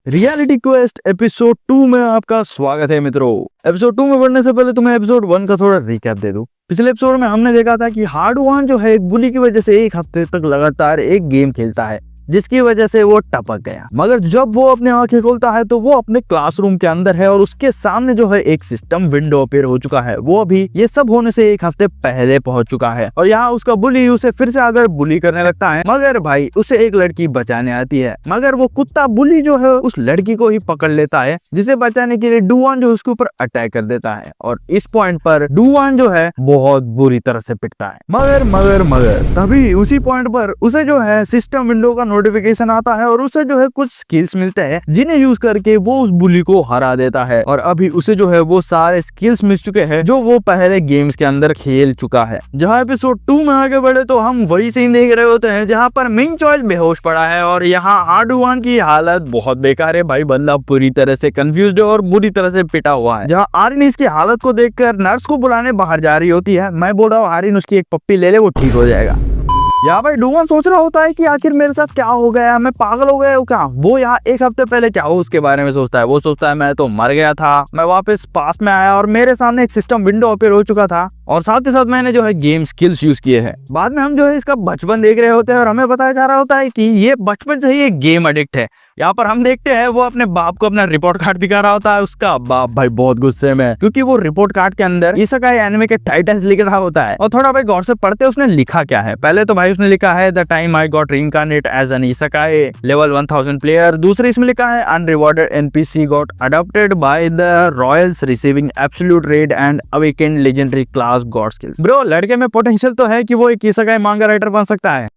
Reality quest episode 2 में आपका स्वागत है मित्रों। एपिसोड 2 में बढ़ने से पहले तुम्हें एपिसोड 1 का थोड़ा रिकैप दे दूं। पिछले एपिसोड में हमने देखा था कि हार्डवान जो है एक बुली की वजह से एक हफ्ते तक लगातार एक गेम खेलता है, जिसकी वजह से वो टपक गया। मगर जब वो अपने आंखें खोलता है तो वो अपने क्लासरूम के अंदर है और उसके सामने जो है एक सिस्टम विंडो अपीयर हो चुका है। वो अभी ये सब होने से एक हफ्ते पहले पहुंच चुका है और यहाँ उसका बुली उसे फिर से अगर बुली करने लगता है। मगर भाई उसे एक लड़की बचाने आती है, मगर वो कुत्ता बुली जो है उस लड़की को ही पकड़ लेता है, जिसे बचाने के लिए डुआन जो उसके ऊपर अटैक कर देता है। और इस पॉइंट पर डुआन जो है बहुत बुरी तरह से पिटता है। मगर तभी उसी पॉइंट पर उसे जो है सिस्टम विंडो का नोटिफिकेशन आता है और उसे जो है कुछ स्किल्स मिलते हैं, जिन्हें यूज करके वो उस बुली को हरा देता है। और अभी उसे जो है वो सारे स्किल्स मिल चुके हैं जो वो पहले गेम्स के अंदर खेल चुका है। जहाँ एपिसोड 2 में आगे बढ़े तो हम वही सीन देख रहे होते हैं जहाँ पर मिंग-चॉय बेहोश पड़ा है और यहाँ हार्डवान की हालत बहुत बेकार है। भाई बंदा पूरी तरह से कंफ्यूज्ड है और बुरी तरह से पिटा हुआ है। जहाँ आर्यन इसकी हालत को देखकर नर्स को बुलाने बाहर जा रही होती है। मैं बोल रहा हूँ आर्यन उसकी एक पप्पी ले ले, वो ठीक हो जाएगा। यहाँ भाई डुआन सोच रहा होता है कि आखिर मेरे साथ क्या हो गया, मैं पागल हो गया हूँ क्या। वो यहाँ एक हफ्ते पहले क्या हो उसके बारे में सोचता है। वो सोचता है मैं तो मर गया था, मैं वापस पास में आया और मेरे सामने एक सिस्टम विंडो अपीयर हो चुका था और साथ ही साथ मैंने जो है गेम स्किल्स यूज किए हैं। बाद में हम जो है इसका बचपन देख रहे होते हैं और हमें बताया जा रहा होता है कि ये बचपन से ही एक गेम एडिक्ट है। यहाँ पर हम देखते हैं वो अपने बाप को अपना रिपोर्ट कार्ड दिखा रहा होता है। उसका बाप भाई बहुत गुस्से में, क्योंकि वो रिपोर्ट कार्ड के अंदर इसेकाई एनिमे के टाइटल्स लिख रहा होता है। और थोड़ा भाई गौर से पढ़ते उसने लिखा क्या है। पहले तो भाई उसने लिखा है the time I got reincarnated as an isekai level 1000 player. दूसरी इसमें लिखा है unrewarded NPC got adopted by the royals receiving absolute red and awakened legendary class god skills. Bro लड़के में पोटेंशियल तो है कि वो एक इसेकाई मांगा राइटर बन सकता है।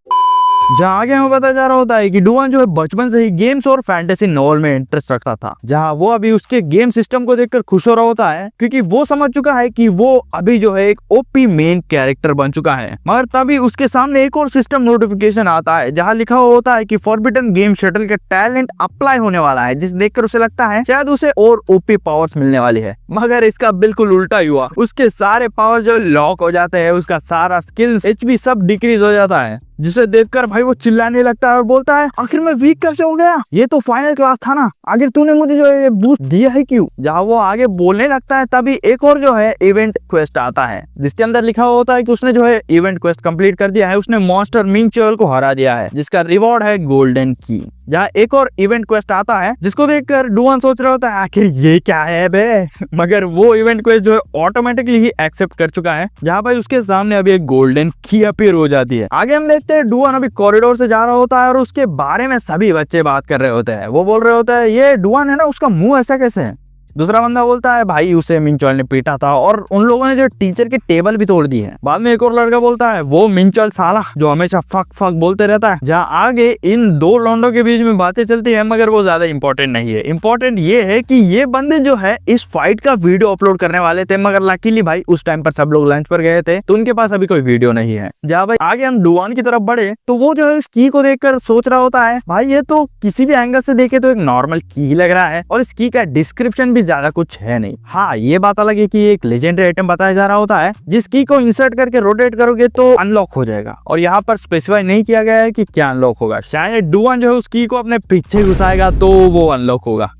जहाँ आगे हमें बताया जा रहा होता है कि डुआन जो है बचपन से ही गेम्स और फैंटेसी नॉवल में इंटरेस्ट रखता था। जहाँ वो अभी उसके गेम सिस्टम को देखकर खुश हो रहा होता है, क्योंकि वो समझ चुका है कि वो अभी जो है एक ओपी मेन कैरेक्टर बन चुका है। मगर तभी उसके सामने एक और सिस्टम नोटिफिकेशन आता है जहाँ लिखा हुआ होता है कि फॉरबिडन गेम शटल के टैलेंट अप्लाई होने वाला है, जिसे देखकर उसे लगता है शायद उसे और ओपी पावर्स मिलने वाली है। मगर इसका बिल्कुल उल्टा ही हुआ। उसके सारे पावर जो लॉक हो जाते हैं, उसका सारा स्किल्स एचपी सब डिक्रीज हो जाता है, जिसे देखकर भाई वो चिल्लाने लगता है और बोलता है आखिर मैं वीक कैसे हो गया, ये तो फाइनल क्लास था ना, आखिर तूने मुझे जो है बूस्ट दिया है क्यों। जहाँ वो आगे बोलने लगता है तभी एक और जो है इवेंट क्वेस्ट आता है, जिसके अंदर लिखा होता है कि उसने जो है इवेंट क्वेस्ट कंप्लीट कर दिया है। उसने मॉन्स्टर मिंग-चॉय को हरा दिया है, जिसका रिवॉर्ड है गोल्डन की। जहाँ एक और इवेंट क्वेस्ट आता है जिसको देखकर डुआन सोच रहा होता है आखिर ये क्या है बे। मगर वो इवेंट क्वेस्ट जो है ऑटोमेटिकली ही एक्सेप्ट कर चुका है। जहाँ भाई उसके सामने अभी एक गोल्डन की अपीयर हो जाती है। आगे हम देखते हैं डुआन अभी कॉरिडोर से जा रहा होता है और उसके बारे में सभी बच्चे बात कर रहे होते हैं। वो बोल रहे होते हैं ये डुआन है ना, उसका मुंह ऐसा कैसे है। दूसरा बंदा बोलता है भाई उसे मिंग-चॉय ने पीटा था और उन लोगों ने जो टीचर की टेबल भी तोड़ दी है। बाद में एक और लड़का बोलता है वो मिंग-चॉय साला जो हमेशा फक फक बोलते रहता है। जहाँ आगे इन दो लौंडों के बीच में बातें चलती है, मगर वो ज्यादा इंपॉर्टेंट नहीं है। इंपॉर्टेंट ये है कि ये बंदे जो है इस फाइट का वीडियो अपलोड करने वाले थे, मगर लकीली भाई उस टाइम पर सब लोग लंच पर गए थे तो उनके पास अभी कोई वीडियो नहीं है। जहाँ भाई आगे हम डुआन की तरफ बढ़े तो वो जो है इस की को देखकर सोच रहा होता है भाई ये तो किसी भी एंगल से देखे तो एक नॉर्मल की लग रहा है और इस की का डिस्क्रिप्शन भी ज्यादा कुछ है नहीं। हाँ ये बात अलग है कि एक लेजेंडरी आइटम बताया जा रहा होता है, जिस की को इंसर्ट करके रोटेट करोगे तो अनलॉक हो जाएगा। और यहाँ पर स्पेसिफाई नहीं किया गया है कि क्या अनलॉक होगा। शायद डुआन जो है उस की को अपने पीछे घुसाएगा तो वो अनलॉक होगा।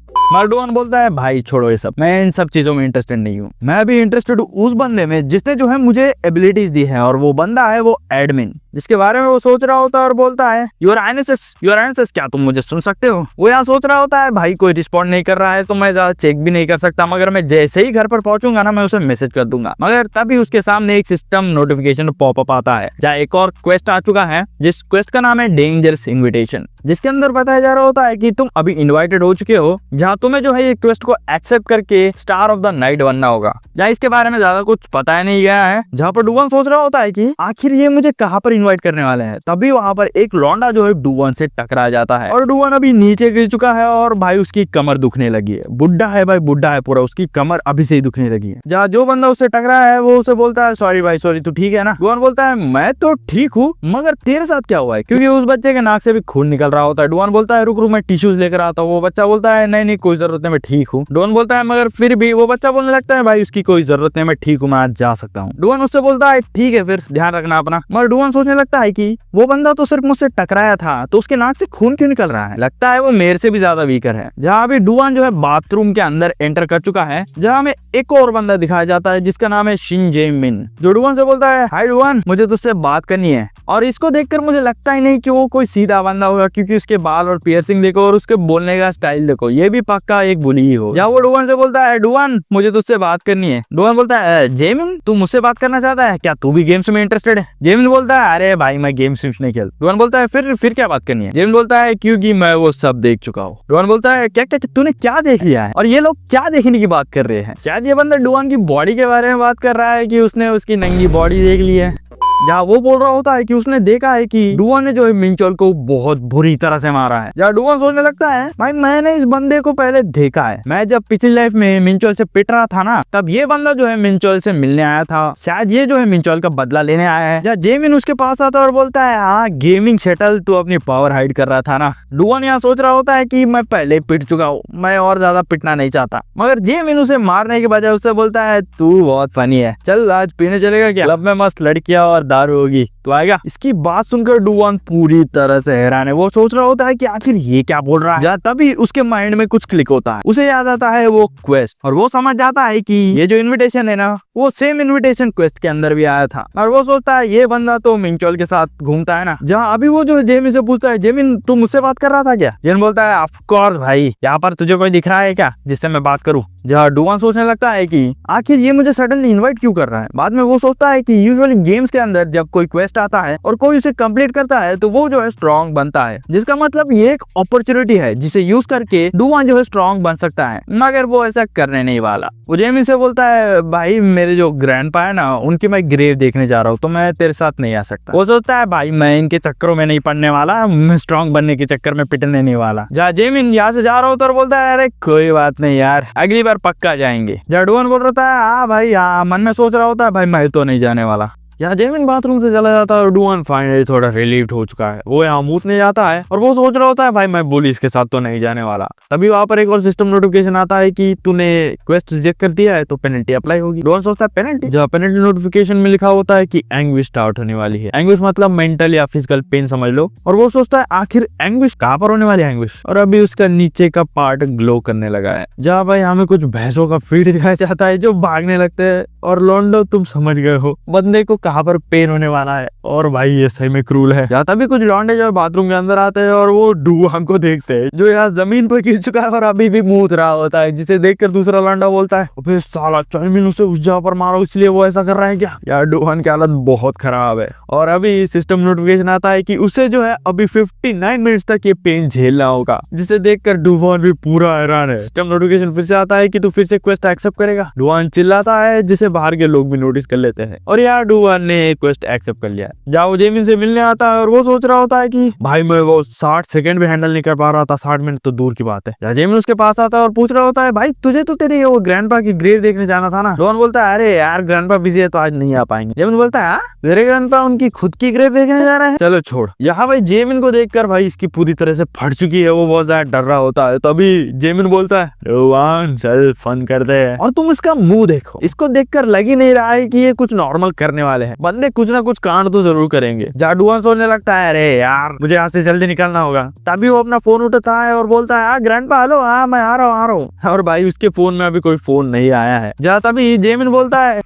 डुआन बोलता है भाई छोड़ो ये सब, मैं इन सब चीजों में इंटरेस्टेड नहीं हूँ। मैं अभी इंटरेस्टेड हूँ उस बंदे में जिसने जो है मुझे एबिलिटीज दी है, और वो बंदा है वो एडमिन, जिसके बारे में वो सोच रहा होता है और बोलता है योर हाइनेस क्या तुम मुझे सुन सकते हो। वो यहाँ सोच रहा होता है भाई कोई रिस्पॉन्ड नहीं कर रहा है तो मैं ज्यादा चेक भी नहीं कर सकता, मगर मैं जैसे ही घर पर पहुंचूंगा ना मैं उसे मैसेज कर दूंगा। मगर तभी उसके सामने एक सिस्टम नोटिफिकेशन पॉपअप आता है जहाँ एक और क्वेस्ट आ चुका है, जिस क्वेस्ट का नाम है डेंजरस इन्विटेशन, जिसके अंदर बताया जा रहा होता है कि तुम अभी इन्वाइटेड हो चुके हो, जहाँ तुम्हें जो है ये क्वेस्ट को एक्सेप्ट करके स्टार ऑफ द नाइट बनना होगा। जहाँ इसके बारे में ज्यादा कुछ पता नहीं गया है। जहाँ पर डुआन सोच रहा होता है कि आखिर ये मुझे कहाँ पर इन्वाइट करने वाले हैं, तभी वहाँ पर एक लौंडा जो है डुआन से टकरा जाता है और डुआन अभी नीचे गिर चुका है और भाई उसकी कमर दुखने लगी है। बुढ़ा है भाई, बुढ़ा है पूरा, उसकी कमर अभी से ही दुखने लगी है। जहाँ जो बंदा उससे टकरा है वो उसे बोलता है सॉरी भाई सॉरी, तू ठीक है ना। डुआन बोलता है मैं तो ठीक हूँ, मगर तेरे साथ क्या हुआ है, क्योंकि उस बच्चे के नाक से भी खून निकल रहा होता है। डुआन बोलता है रुक रुक मैं टिश्यूज लेकर आता हूँ। वो बच्चा बोलता है नहीं नहीं कोई जरूरत नहीं मैं ठीक हूँ। डुआन बोलता है मगर फिर भी वो बच्चा बोलने लगता है भाई उसकी कोई जरूरत नहीं मैं ठीक हूँ, मैं आज जा सकता हूँ। डुआन उससे बोलता है ठीक है फिर ध्यान रखना अपना। मगर डुआन सोचने सोचने लगता है कि वो बंदा तो सिर्फ मुझसे टकराया था, तो उसके नाक से खून क्यों निकल रहा है, लगता है वो मेरे से भी ज्यादा वीकर है। जहाँ अभी डुआन जो है बाथरूम के अंदर एंटर कर चुका है, जहाँ हमें एक और बंदा दिखाया जाता है जिसका नाम है शिन जे मिन, जो डुआन से बोलता है, हाय डुआन, मुझे तुझसे बात करनी है। और इसको देखकर मुझे लगता ही नहीं कि वो कोई सीधा बंदा होगा, क्योंकि उसके बाल और पियर्सिंग देखो और उसके बोलने का स्टाइल देखो, ये भी पक्का एक बुली ही हो। जहाँ वो डुआन से बोलता है, डुआन मुझे तुझसे बात करनी है। डुआन बोलता है, जेमिन तू मुझसे बात करना चाहता है क्या, तू भी गेम्स में इंटरेस्टेड है। जेमिन बोलता है, अरे भाई मैं गेम्स नहीं खेल। डुआन बोलता है, फिर क्या बात करनी है। जेमिन बोलता है, क्योंकि मैं वो सब देख चुका हूँ। डुआन बोलता है, क्या तूने क्या देख लिया है, और ये लोग क्या देखने की बात कर रहे हैं। शायद ये बंदा डुआन की बॉडी के बारे में बात कर रहा है कि उसने उसकी नंगी बॉडी देख ली है। जहाँ वो बोल रहा होता है कि उसने देखा है कि डुआन ने जो है मिंचोल को बहुत बुरी तरह से मारा है। जहाँ डुआन सोचने लगता है, भाई मैंने इस बंदे को पहले देखा है, मैं जब पिछली लाइफ में मिंचोल से पिट रहा था ना, तब ये बंदा जो है मिंचोल से मिलने आया था, शायद ये जो है मिंचोल का बदला लेने आया है। जहाँ जेमिन उसके पास आता है और बोलता है, हाँ गेमिंग शटल तू अपनी पावर हाइड कर रहा था ना। डुआन यहाँ सोच रहा होता है कि मैं पहले पिट चुका हूँ, मैं और ज्यादा पिटना नहीं चाहता, मगर जेमिन उसे मारने के बजाय उससे बोलता है, तू बहुत फनी है, चल आज पीने चलेगा क्या, क्लब में मस्त लड़कियां और दारू होगी, तो आएगा। इसकी बात सुनकर डुआन पूरी तरह से हैरान है। वो सोच रहा होता है कि आखिर ये क्या बोल रहा है। तभी उसके माइंड में कुछ क्लिक होता है, उसे याद आता है वो क्वेस्ट, और वो समझ जाता है कि ये जो इनविटेशन है ना, वो सेम इनविटेशन क्वेस्ट के अंदर भी आया था। और वो सोचता है ये बंदा तो मिंचोल के साथ घूमता है ना। जहाँ अभी वो जो जेमिन से पूछता है, जेमिन तू मुझसे बात कर रहा था क्या। जेमिन बोलता है, ऑफ कोर्स भाई, यहाँ पर तुझे कोई दिख रहा है क्या जिससे मैं बात करूँ। जहाँ डुआन सोचने लगता है कि आखिर ये मुझे सडनली इनवाइट क्यों कर रहा है। बाद में वो सोचता है कि यूजुअली गेम्स के अंदर जब कोई क्वेस्ट आता है और कोई उसे कंप्लीट करता है तो वो जो है स्ट्रॉन्ग बनता है, जिसका मतलब ये एक अपॉर्चुनिटी है जिसे यूज करके डुआन जो है स्ट्रॉन्ग बन सकता है। मगर वो ऐसा करने नहीं वाला। वो जेमिन से बोलता है, भाई मेरे जो ग्रैंडपा है ना, उनकी मैं ग्रेव देखने जा रहा हूँ, तो मैं तेरे साथ नहीं आ सकता। वो सोचता है, भाई मैं इनके चक्करों में नहीं पड़ने वाला, मैं स्ट्रॉन्ग बनने के चक्कर में पिटने नहीं वाला। जहाँ जेमिन यहाँ से जा रहा होता है और बोलता है, अरे कोई बात नहीं यार, अगली बार पक्का जाएंगे। जहाँ डुआन बोल रहा था, हाँ भाई हाँ, मन में सोच रहा होता है, भाई मैं तो नहीं जाने वाला। यहाँ जेमिन बाथरूम से चला जाता है और डुआन फाइनली थोड़ा रिलीव्ड हो चुका है। वो यहाँ मूतने जाता है और वो सोच रहा होता है, भाई मैं पुलिस के साथ तो नहीं जाने वाला। तभी वहाँ पर एक और सिस्टम नोटिफिकेशन आता है कि तूने क्वेस्ट रिजेक्ट कर दिया है तो पेनल्टी अप्लाई होगी। डुआन सोचता है पेनल्टी, जहाँ पेनल्टी नोटिफिकेशन में लिखा होता है कि एंग्विश स्टार्ट होने वाली है। एंग्विश मतलब मेंटल या फिजिकल पेन समझ लो। और वो सोचता है आखिर एंग्विश कहाँ पर होने वाली है एंग्विश, और अभी उसका नीचे का पार्ट ग्लो करने लगा है। जहाँ भाई हमें कुछ भैंसों का फीड दिखाया जाता है जो भागने लगते हैं। और लोंडो तुम समझ गए हो बंदे को कहाँ पर पेन होने वाला है। और भाई ये सही में क्रूल है। यहाँ तभी कुछ लौंडे जो बाथरूम के अंदर आते हैं और वो डुआन को देखते हैं जो यहाँ जमीन पर गिर चुका है और अभी भी मूत रहा होता है, जिसे देखकर दूसरा लौंडा बोलता है, अबे साला जेमिन उसे उस जगह पर मारो इसलिए वो ऐसा कर रहा है क्या। यार डुआन की हालत बहुत खराब है। और अभी सिस्टम नोटिफिकेशन आता है कि उसे जो है अभी 59 मिनट्स तक ये पेन झेलना होगा, जिसे देखकर डुआन भी पूरा हैरान है। सिस्टम नोटिफिकेशन फिर से आता है कि तू फिर से क्वेस्ट एक्सेप्ट करेगा। डुआन चिल्लाता है जिसे बाहर के लोग भी नोटिस कर लेते हैं। और यार डुआन ने क्वेस्ट एक्सेप्ट कर लिया। जहाँ वो जेमिन से मिलने आता है और वो सोच रहा होता है कि भाई मैं वो 60 सेकंड भी हैंडल नहीं कर पा रहा था, 60 मिनट तो दूर की बात है। जहाँ जेमिन उसके पास आता है और पूछ रहा होता है, भाई तुझे तो तेरे वो ग्रैंडपा की ग्रेव देखने जाना था ना। डुआन बोलता है, अरे यार ग्रैंडपा बिजी है तो आज नहीं आ पाएंगे। जेमिन बोलता है, मेरे ग्रैंडपा उनकी खुद की ग्रेव देखने जा रहे हैं, चलो छोड़। यहाँ भाई जेमिन को देखकर भाई इसकी पूरी तरह से फट चुकी है, वो बहुत ज्यादा डर रहा होता है। तभी जेमिन बोलता है, डुआन चल फन करते हैं। और तुम इसका मुंह देखो, इसको देखकर लग ही नहीं रहा है कि ये कुछ नॉर्मल करने वाले हैं। बंदे कुछ ना कुछ कांड तो जरूर करेंगे। जहाँ डुआन सोचने लगता है, अरे यार मुझे यहाँ से जल्दी निकलना होगा। तभी वो अपना फोन उठाता है और बोलता है, ग्रैंडपा हेलो, हाँ मैं आ रहा हूँ। और भाई उसके फोन में अभी कोई फोन नहीं आया है। जहाँ तभी जेमिन बोलता है,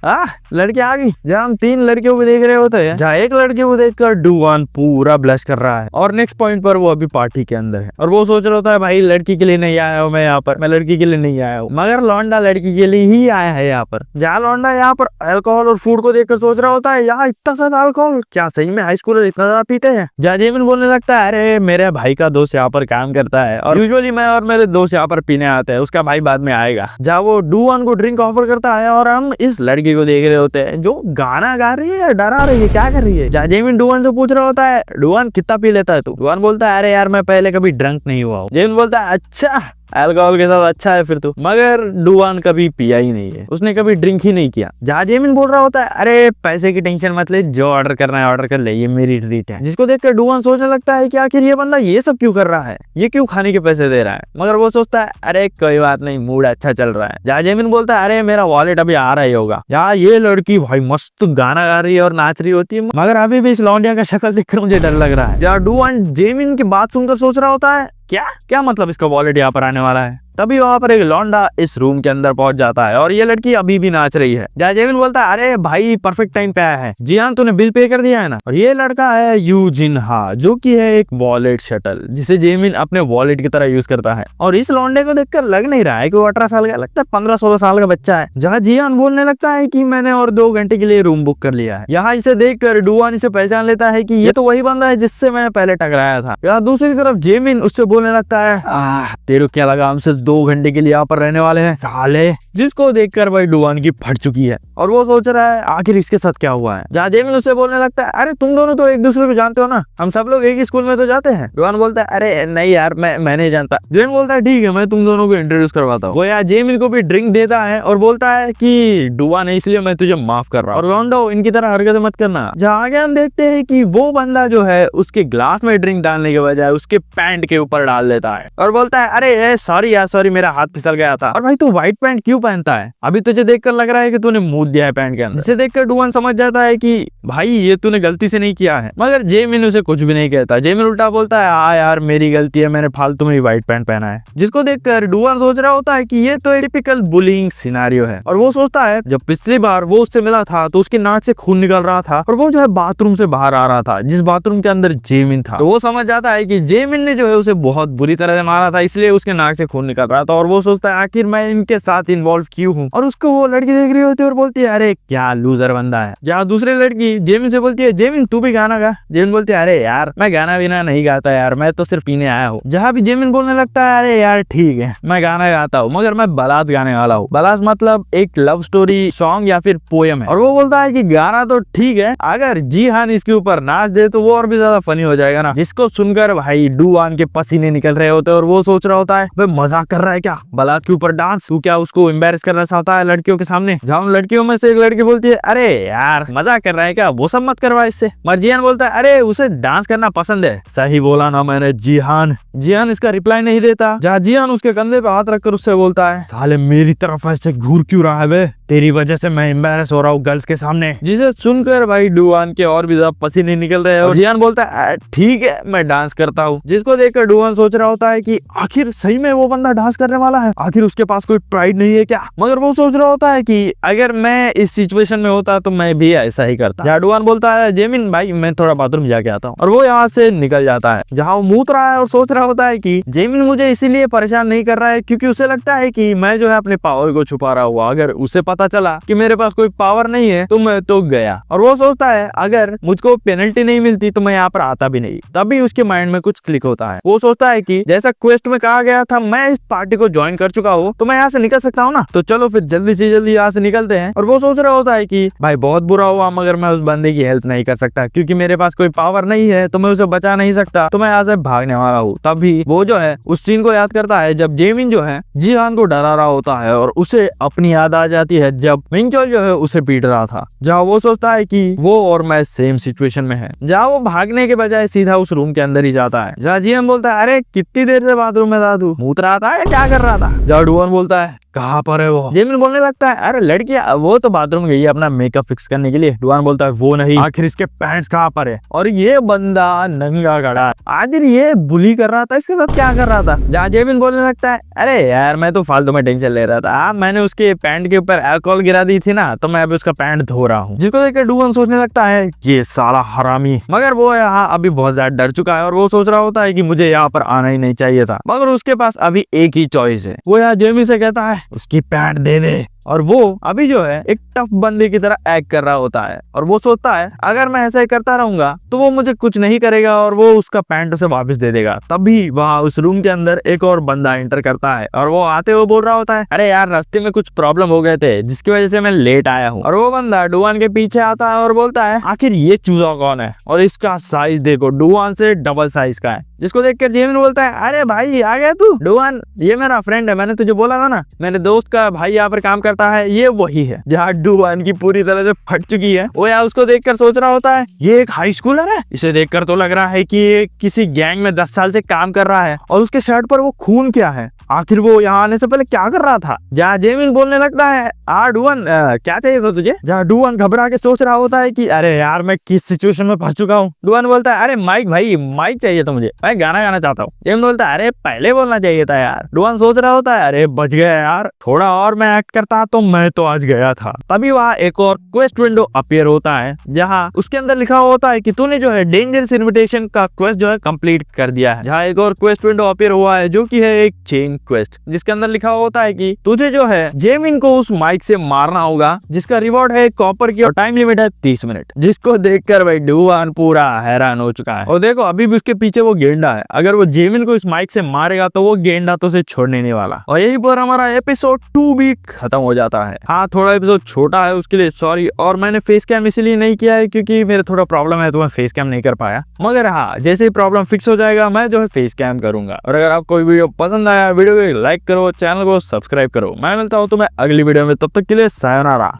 लड़की आ गई। जहाँ हम 3 लड़कियों को देख रहे होते हैं, जहाँ एक लड़की को देखकर डुआन पूरा ब्लश कर रहा है। और नेक्स्ट पॉइंट पर वो अभी पार्टी के अंदर है और वो सोच रहा होता है, भाई लड़की के लिए नहीं आया हूँ मैं यहाँ पर, मैं लड़की के लिए नहीं आया हूँ, मगर लौंडा लड़की के लिए ही आया है यहाँ पर। जहाँ लौंडा यहाँ पर अल्कोहल और फूड को देखकर सोच रहा होता है, यहाँ इतना ज्यादा अल्कोहल, क्या सही में हाई स्कूल इतना ज्यादा पीते हैं। जहाँ जेमिन बोलने लगता है, अरे मेरे भाई का दोस्त यहाँ पर काम करता है और यूजुअली मैं और मेरे दोस्त यहाँ पर पीने आते हैं, उसका भाई बाद में आएगा। जहाँ वो डुआन को ड्रिंक ऑफर करता है और हम इस लड़की को देख रहे होते हैं जो गाना गा रही है, डरा रही है, क्या कर रही है। जहाँ जेमिन डुआन से पूछ रहा होता है, डुआन कितना पी लेता है तू। डुआन बोलता है, अरे यार मैं पहले कभी ड्रंक नहीं हुआ हूँ। जेमिन बोलता है, अच्छा अल्कोहल के साथ अच्छा है फिर तो। मगर डुआन कभी पिया ही नहीं है, उसने कभी ड्रिंक ही नहीं किया। जहाँ जेमिन बोल रहा होता है अरे पैसे की टेंशन मत ले, जो ऑर्डर करना है ऑर्डर कर ले, ये मेरी ट्रीट है। जिसको देखकर डुआन सोचने लगता है कि आखिर ये बंदा ये सब क्यों कर रहा है, ये क्यों खाने के पैसे दे रहा है। मगर वो सोचता है अरे कोई बात नहीं, मूड अच्छा चल रहा है। जहाँ जेमिन बोलता है अरे मेरा वॉलेट अभी आ रहा ही होगा। यार ये लड़की भाई मस्त गाना गा रही है और नाच रही होती है, मगर अभी भी इस लौंडिया का शक्ल देखकर मुझे डर लग रहा है। जहाँ डुआन जेमिन की बात सुनकर सोच रहा होता है क्या क्या मतलब इसका वॉलेट यहाँ पर आने वाला है। तभी वहां पर एक लौंडा इस रूम के अंदर पहुंच जाता है और ये लड़की अभी भी नाच रही है। जहाँ जेमिन बोलता है अरे भाई परफेक्ट टाइम पे आया है, जी हाँ तूने बिल पे कर दिया है ना। और ये लड़का है यू जिन हा, जो कि है एक वॉलेट शटल जिसे जेमिन अपने वॉलेट की तरह यूज करता है। और इस लौंडे को देखकर लग नहीं रहा है कि वो 18 साल का, लगता है 15-16 साल का बच्चा है। जहाँ जियान बोलने लगता है कि मैंने और 2 घंटे के लिए रूम बुक कर लिया है। यहाँ इसे देखकर डुआन इसे पहचान लेता है कि ये तो वही बंदा है जिससे मैं पहले टकराया था। यहाँ दूसरी तरफ जेमिन उससे बोलने लगता है तेरे को क्या लगा हम सिर्फ 2 घंटे के लिए यहाँ पर रहने वाले हैं साले। जिसको देखकर भाई डुआन की फट चुकी है और वो सोच रहा है आखिर इसके साथ क्या हुआ है। जहाँ जेमिन उससे बोलने लगता है अरे तुम दोनों तो एक दूसरे को जानते हो ना, हम सब लोग एक ही स्कूल में तो जाते हैं। डुआन बोलता है अरे नहीं यार मैं नहीं जानता। जेमिन बोलता है ठीक है मैं तुम दोनों को इंट्रोड्यूस करवाता हूँ। वो यार जेमिन को भी ड्रिंक देता है और बोलता है कि डुआन है इसलिए मैं तुझे माफ कर रहा हूँ और लौंडो इनकी तरह हरकत मत करना। जहाँ आगे हम देखते हैं कि वो बंदा जो है उसके ग्लास में ड्रिंक डालने के बजाय उसके पैंट के ऊपर डाल देता है और बोलता है अरे सॉरी यार सॉरी, मेरा हाथ फिसल गया था। और भाई तू व्हाइट पैंट क्यों पहनता है, अभी तुझे देखकर लग रहा है कि तूने मुंह दिया है पैंट के अंदर। इसे देखकर डुआन समझ जाता है कि भाई ये तूने गलती से नहीं किया है। मगर जेमिन उसे कुछ भी नहीं कहता। जेमिन उल्टा बोलता है हाँ यार मेरी गलती है, मैंने फालतू में ही व्हाइट पैंट पहना है। जिसको देखकर डुआन सोच रहा होता है कि ये तो टिपिकल बुलिंग सिनेरियो है। और वो सोचता है जब पिछली बार वो उससे मिला था तो उसकी नाक से खून निकल रहा था और वो जो है बाथरूम से बाहर आ रहा था, जिस बाथरूम के अंदर जेमिन था। तो वो समझ जाता है कि जेमिन ने जो है उसे बहुत बुरी तरह से मारा था, इसलिए उसके नाक से खून निकल रहा था। और वो सोचता है आखिर मैं इनके साथ इन्वॉल्व क्यों हूँ। और उसको वो लड़की देख रही होती है और बोलती है अरे क्या लूजर बंदा है। जहाँ दूसरी लड़की जेमिन से बोलती है जेमिन तू भी गाना गा। जेमिन बोलती है अरे यार मैं गाना बिना नहीं गाता यार, मैं तो सिर्फ पीने आया हूँ। जहाँ भी जेमिन बोलने लगता है अरे यार ठीक है मैं गाना गाता हूँ मगर मैं बालात गाने वाला हूँ। बालात मतलब एक लव स्टोरी सॉन्ग या फिर पोएम है। और वो बोलता है कि गाना तो ठीक है, अगर जीहान इसके ऊपर नाच दे तो वो और भी ज्यादा फनी हो जाएगा ना। जिसको सुनकर भाई डुआन के पसीने निकल रहे होते और वो सोच रहा होता है भाई मजाक कर रहा है क्या, बालात के ऊपर डांस, तू क्या उसको एम्बैरेस करना चाहता है लड़कियों के सामने। जहाँ उन लड़कियों में से एक लड़की बोलती है अरे यार मजाक कर रहा है क्या, वो सब मत करवा इससे। मगर जियान बोलता है अरे उसे डांस करना पसंद है। सही बोला ना मैंने जिहान। जिहान इसका रिप्लाई नहीं देता। जहाँ जिहान उसके कंधे पे हाथ रखकर उससे बोलता है साले मेरी तरफ ऐसे घूर क्यों रहा है बे, तेरी वजह से मैं एम्बैरेस हो रहा हूँ गर्ल्स के सामने। जिसे सुनकर भाई डुआन के और भी ज्यादा पसीने निकल रहे हैं और जियान बोलता है ठीक है मैं डांस करता हूँ। जिसको देखकर डुआन सोच रहा होता है कि आखिर सही में वो बंदा डांस करने वाला है, आखिर उसके पास कोई प्राइड नहीं है क्या। मगर वो सोच रहा होता है कि अगर मैं इस सिचुएशन में होता तो मैं भी ऐसा ही करता। डुआन बोलता है जेमिन भाई मैं थोड़ा बाथरूम जाके आता हूँ और वो यहाँ से निकल जाता है। जहाँ वो मूत रहा है और सोच रहा होता है कि जेमिन मुझे इसीलिए परेशान नहीं कर रहा है क्योंकि उसे लगता है कि मैं जो है अपने पावर को छुपा रहा हुआ, अगर उसे पता चला कि मेरे पास कोई पावर नहीं है तो मैं तो गया। और वो सोचता है अगर मुझको पेनल्टी नहीं मिलती तो मैं यहाँ पर आता भी नहीं। तभी उसके माइंड में कुछ क्लिक होता है। वो सोचता है कि जैसा क्वेस्ट में कहा गया था मैं इस पार्टी को ज्वाइन कर चुका हूँ तो मैं यहाँ से निकल सकता हूँ ना, तो चलो फिर जल्दी से जल्दी यहाँ से निकलते हैं। और वो सोच रहा होता है कि भाई बहुत बुरा हुआ मगर मैं उस बंदे की हेल्प नहीं कर सकता क्योंकि मेरे पास कोई पावर नहीं है तो मैं उसे बचा नहीं सकता, तो मैं यहाँ से भागने वाला हूँ। तभी वो जो है उस सीन को याद करता है जब जेमिन जो है जिहान को डरा रहा होता है और उसे अपनी याद आ जाती है जब मिंचोल जो है उसे पीट रहा था। जहाँ वो सोचता है कि वो और मैं सेम सिचुएशन में है। जहाँ वो भागने के बजाय सीधा उस रूम के अंदर ही जाता है। जहाँ जिहान बोलता है अरे कितनी देर से बाथरूम में था तू, मूत रहा था या क्या कर रहा था। जहाँ डुआन बोलता है कहाँ पर है वो। जेमिन बोलने लगता है अरे लड़की वो तो बाथरूम गई है अपना मेकअप फिक्स करने के लिए। डुआन बोलता है वो नहीं, आखिर इसके पैंट्स कहाँ पर है। और ये बंदा नंगा खड़ा, आखिर ये बुली कर रहा था, इसके साथ क्या कर रहा था। जहाँ जेमिन बोलने लगता है अरे यार मैं तो फालतू में टेंशन ले रहा था, मैंने उसके पैंट के ऊपर अल्कोहल गिरा दी थी ना तो मैं अभी उसका पैंट धो रहा हूँ। जिसको देखकर डुआन सोचने लगता है ये साला हरामी। मगर वो यहाँ अभी बहुत ज्यादा डर चुका है और वो सोच रहा होता है कि मुझे यहाँ पर आना ही नहीं चाहिए था। मगर उसके पास अभी एक ही चॉइस है। वो यहाँ जेमिन से कहता है उसकी पैंट दे दे। और वो अभी जो है एक टफ बंदे की तरह एक्ट कर रहा होता है और वो सोचता है अगर मैं ऐसा ही करता रहूंगा तो वो मुझे कुछ नहीं करेगा और वो उसका पैंट उसे वापस दे देगा। तभी वहाँ उस रूम के अंदर एक और बंदा एंटर करता है और वो आते हुए बोल रहा होता है अरे यार रास्ते में कुछ प्रॉब्लम हो गए थे जिसकी वजह से मैं लेट आया हूँ। और वो बंदा डुआन के पीछे आता है और बोलता है आखिर ये चूजा कौन है और इसका साइज देखो डुआन से डबल साइज का है। जिसको देखकर जेमिन बोलता है अरे भाई आ गया तू। डुआन ये मेरा फ्रेंड है, मैंने तुझे बोला था ना मेरे दोस्त का भाई यहाँ पर काम करता है, ये वही है। जहाँ डुआन की पूरी तरह से फट चुकी है वो यार उसको देखकर सोच रहा होता है ये एक हाई स्कूलर है, इसे देखकर तो लग रहा है कि ये किसी गैंग में 10 साल से काम कर रहा है और उसके शर्ट पर वो खून क्या है, आखिर वो यहाँ आने से पहले क्या कर रहा था। जहाँ जेमिन बोलने लगता है डुआन क्या चाहिए था तुझे। जहाँ डुआन घबरा के सोच रहा होता है कि अरे यार मैं किस सिचुएशन में फंस चुका हूँ। डुआन बोलता है अरे माइक भाई माइक चाहिए था मुझे, मैं गाना गाना चाहता हूँ। जेमिन बोलता है अरे पहले बोलना चाहिए था यार। डुआन सोच रहा होता है अरे बच गया यार, थोड़ा और मैं एक्ट करता तो मैं तो आज गया था। तभी वहाँ एक और क्वेस्ट विंडो अपीयर होता है जहाँ उसके अंदर लिखा होता है कि तूने जो है डेंजरस इन्विटेशन का क्वेस्ट जो है कंप्लीट कर दिया है। जहाँ एक और क्वेस्ट विंडो अपीयर हुआ है जो कि है एक चेन क्वेस्ट, जिसके अंदर लिखा होता है कि तुझे जो है जेमिन को उस माइक से मारना होगा जिसका रिवॉर्ड है कॉपर की और टाइम लिमिट है 30 मिनट। जिसको देखकर भाई डुआन पूरा हैरान हो चुका है। और देखो अभी भी उसके पीछे वो गेंडा है, अगर वो जेमिन को इस माइक से मारेगा तो वो गेंडा तो उसे छोड़ने नहीं वाला। और यही पर हमारा एपिसोड 2 भी खत्म हो जाता है। हाँ थोड़ा एपिसोड छोटा है उसके लिए सॉरी, और मैंने फेस कैम इसलिए नहीं किया है क्योंकि मेरा थोड़ा प्रॉब्लम है तो मैं फेस कैम नहीं कर पाया। मगर हाँ जैसे ही प्रॉब्लम फिक्स हो जाएगा मैं जो है फेस कैम करूंगा। और अगर आपको वीडियो पसंद आया वीडियो को लाइक करो, चैनल को सब्सक्राइब करो। मैं मिलता हूँ तुम्हें अगली वीडियो में, तब तक के लिए सायोनारा।